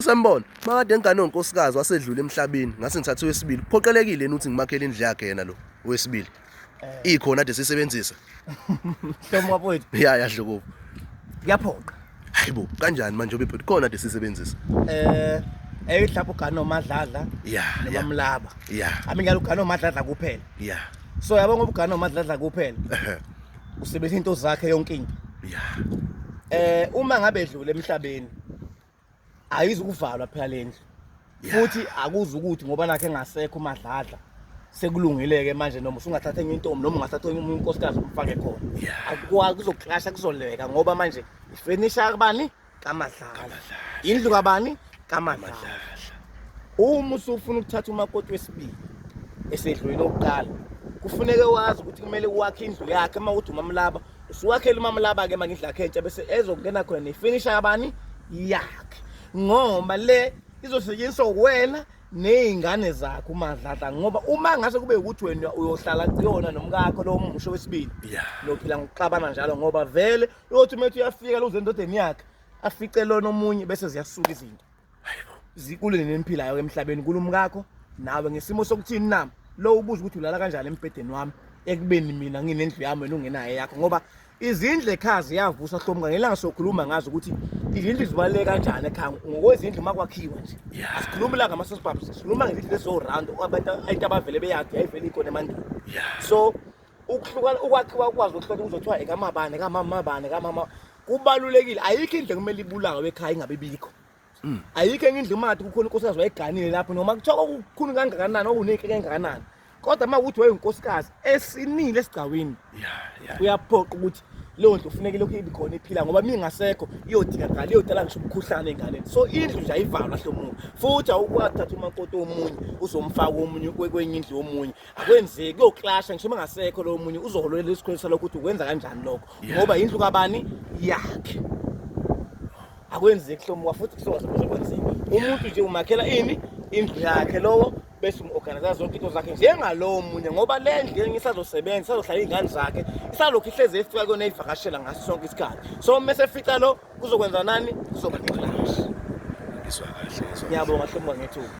Sembona makade ngane onkosikazi wasedlula emhlabeni ngase ngithathe wesibili kuphoqelekile yena ukuthi ngimakhele indlu yakhe yena lo wesibili ikhona ade sisebenzisa Hlomo wapho yadluko kuyaphoqa hayibo kanjani manje obephi khona ade sisebenzisa eyidlapha ugana omadladla noma mlaba ami ngalo ugana omadladla kuphela so yabo ngoba ugana omadladla kuphela usebenzisa into zakhe yonke into uma ngabe edlule emhlabeni ayizukuvalwa phela lendlu futhi akuzi ukuthi ngoba nakhe engasekho umadladla sekulungileke manje noma usungathatha enye intombi noma ungathatha enye unkosikazi umfake khona akuzoklasha kuzoleka ngoba manje ifurniture kabani kamadladla indlu kabani kamadladla uma usufuna ukuthatha umakoti wesibili esedlulile oqala kufuneka wazi ukuthi kumele uwakhe indlu yakhe uma uthi umamlaba usuwakhela umamlaba ke manje indlu yakhe entsha bese ezokungena khona nefurniture kabani yakhe ngoba le izosetshenziswa uwena nezingane zakho umadladla ngoba uma ngase kube ukuthi wena uyohlala kuyona nomkakho lo musho wesibili lophila ngokuxabana njalo ngoba vele uyothi umethu uyafika lo zendodeni yakhe afice lona omunye bese ziyasuka izinto zikule nemphilayo emhlabeni kulumkakho nawe ngesimo sokuthini nami lo ubuza ukuthi ulala kanjani empedeni wami ekubeni mina nginendlu yami wena ungenayo yakho ngoba izindlu ekhazi yavusa hlomuka ngelanga sokhuluma ngazo ukuthi izindlu zibaleke kanjani ekhaya ngokwezindlu makwakhiwa nje asikhulumi la ngama-sosbabs sikhuluma ngezindlu lezo-round abantu abavele beyakhe yayivele ikhona emandini so ukwakhiwa ukwazi ukuhlola kuzothiwa ekamabane kamama kubalulekile ayikho indlu kumele ibulawe ekhaya ingabe bikho ayikho enye indlu mathi kukhona unkosikazi wayeganile lapho noma kuthiwa kukhulu kangakanani okuney'nkinga engakanani kodwa uma ukuthi wayeyinkosikazi esinile esigcawini uyaphoqa ukuthi leyo ndlu kufuneka lokhu ibe khona iphila ngoba mingasekho iyodingakala iyodala ngisho umkhuhlane enganeni so indlu nje ayivalwa hlomuka futhi awukwathatha umakoti omunye uzomfaka omunye kwenye indlu yomunye akwenzeki kuyoklasha ngisho mangasekho lo munye uzoholela isikhwelisa lokho ukuthi ukwenza kanjani lokho ngoba indlu kabani yakhe akwenzeki hlomuka futhi kuzokwenzeka umuntu nje umakhela ini indlu yakhe lowo bese umorganize zonke into zakhe njengalowo munye ngoba le ndlu ngisazosebenza sazohlala izingane zakhe isalokhu ihleze efika kona eyivakashela ngaso sonke isikhathi so mase efica lo kuzokwenza nani kuzoba neclash ngiyabonga hlomuka ngethuba